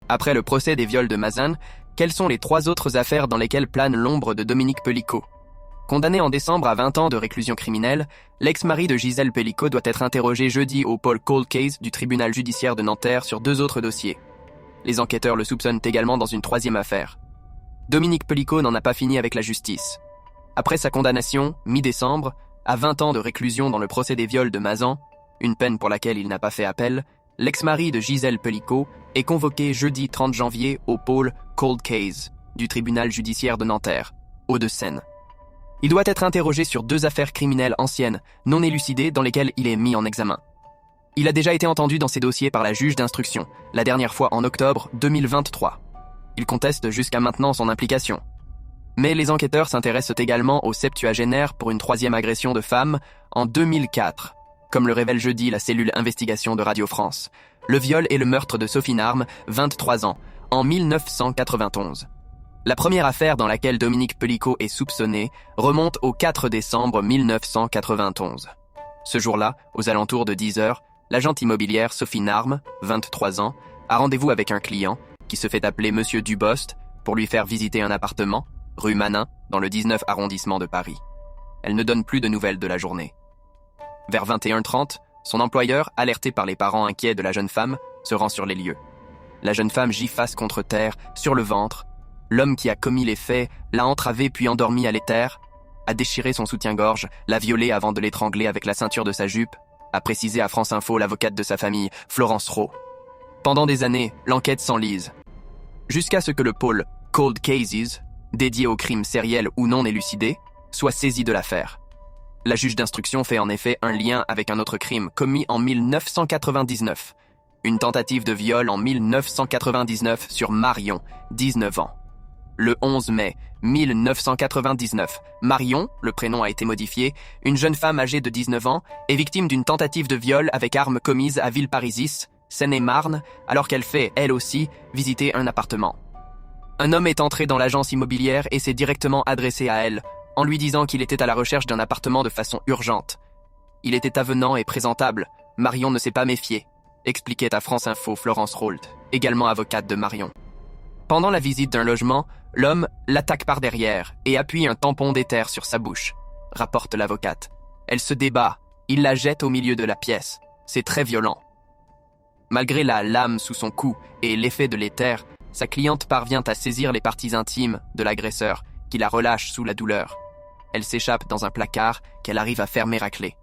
Après le procès des viols de Mazan, quelles sont les 3 autres affaires dans lesquelles plane l'ombre de Dominique Pellicot? Condamné en décembre à 20 ans de réclusion criminelle, l'ex-mari de Gisèle Pellicot doit être interrogé jeudi au pôle Cold Case du tribunal judiciaire de Nanterre sur 2 autres dossiers. Les enquêteurs le soupçonnent également dans une 3e affaire. Dominique Pellicot n'en a pas fini avec la justice. Après sa condamnation, mi-décembre, à 20 ans de réclusion dans le procès des viols de Mazan, une peine pour laquelle il n'a pas fait appel, l'ex-mari de Gisèle Pellicot est convoqué jeudi 30 janvier au pôle Cold Case du tribunal judiciaire de Nanterre, Hauts-de-Seine. Il doit être interrogé sur 2 affaires criminelles anciennes, non élucidées, dans lesquelles il est mis en examen. Il a déjà été entendu dans ces dossiers par la juge d'instruction, la dernière fois en octobre 2023. Il conteste jusqu'à maintenant son implication. Mais les enquêteurs s'intéressent également au septuagénaire pour une 3e agression de femme en 2004, comme le révèle jeudi la cellule investigation de Radio France. Le viol et le meurtre de Sophie Narme, 23 ans, en 1991. La première affaire dans laquelle Dominique Pellicot est soupçonné remonte au 4 décembre 1991. Ce jour-là, aux alentours de 10h, l'agente immobilière Sophie Narme, 23 ans, a rendez-vous avec un client qui se fait appeler Monsieur Dubost pour lui faire visiter un appartement, rue Manin, dans le 19 arrondissement de Paris. Elle ne donne plus de nouvelles de la journée. Vers 21h30, son employeur, alerté par les parents inquiets de la jeune femme, se rend sur les lieux. La jeune femme gît face contre terre, sur le ventre. L'homme qui a commis les faits l'a entravée puis endormie à l'éther, a déchiré son soutien-gorge, l'a violée avant de l'étrangler avec la ceinture de sa jupe, a précisé à France Info l'avocate de sa famille, Florence Rowe. Pendant des années, l'enquête s'enlise. Jusqu'à ce que le pôle Cold Cases, dédié aux crimes sériels ou non élucidés, soit saisi de l'affaire. La juge d'instruction fait en effet un lien avec un autre crime commis en 1999, une tentative de viol en 1999 sur Marion, 19 ans. Le 11 mai 1999, Marion, le prénom a été modifié, une jeune femme âgée de 19 ans, est victime d'une tentative de viol avec arme commise à Villeparisis, Seine-et-Marne, alors qu'elle fait, elle aussi, visiter un appartement. Un homme est entré dans l'agence immobilière et s'est directement adressé à elle, en lui disant qu'il était à la recherche d'un appartement de façon urgente. Il était avenant et présentable, Marion ne s'est pas méfiée, expliquait à France Info Florence Rowe, également avocate de Marion. Pendant la visite d'un logement, l'homme l'attaque par derrière et appuie un tampon d'éther sur sa bouche, rapporte l'avocate. Elle se débat, il la jette au milieu de la pièce. C'est très violent. Malgré la lame sous son cou et l'effet de l'éther, sa cliente parvient à saisir les parties intimes de l'agresseur, qui la relâche sous la douleur. Elle s'échappe dans un placard qu'elle arrive à fermer à clé.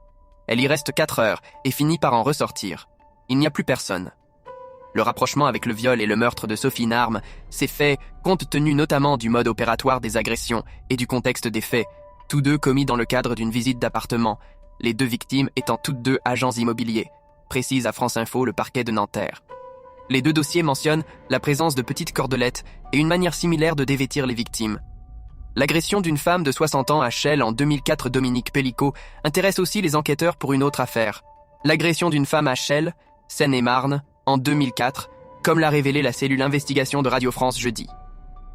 Elle y reste 4 heures et finit par en ressortir. Il n'y a plus personne. Le rapprochement avec le viol et le meurtre de Sophie Narme s'est fait compte tenu notamment du mode opératoire des agressions et du contexte des faits, tous 2 commis dans le cadre d'une visite d'appartement, les 2 victimes étant toutes 2 agents immobiliers, précise à France Info le parquet de Nanterre. Les 2 dossiers mentionnent la présence de petites cordelettes et une manière similaire de dévêtir les victimes. L'agression d'une femme de 60 ans à Chelles en 2004, Dominique Pellicot, intéresse aussi les enquêteurs pour une autre affaire. L'agression d'une femme à Chelles, Seine-et-Marne, en 2004, comme l'a révélé la cellule investigation de Radio France jeudi.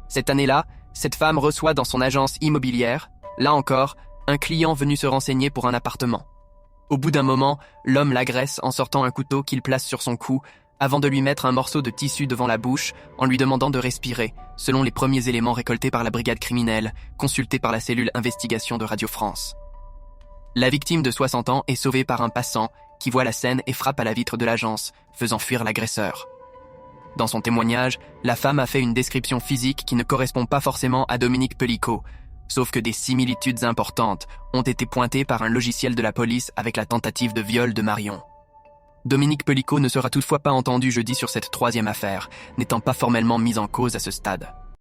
Cette année-là, cette femme reçoit dans son agence immobilière, là encore, un client venu se renseigner pour un appartement. Au bout d'un moment, l'homme l'agresse en sortant un couteau qu'il place sur son cou, avant de lui mettre un morceau de tissu devant la bouche en lui demandant de respirer, selon les premiers éléments récoltés par la brigade criminelle, consultés par la cellule investigation de Radio France. La victime de 60 ans est sauvée par un passant qui voit la scène et frappe à la vitre de l'agence, faisant fuir l'agresseur. Dans son témoignage, la femme a fait une description physique qui ne correspond pas forcément à Dominique Pellicot, sauf que des similitudes importantes ont été pointées par un logiciel de la police avec la tentative de viol de Marion. Dominique Pellicot ne sera toutefois pas entendu jeudi sur cette 3e affaire, n'étant pas formellement mise en cause à ce stade.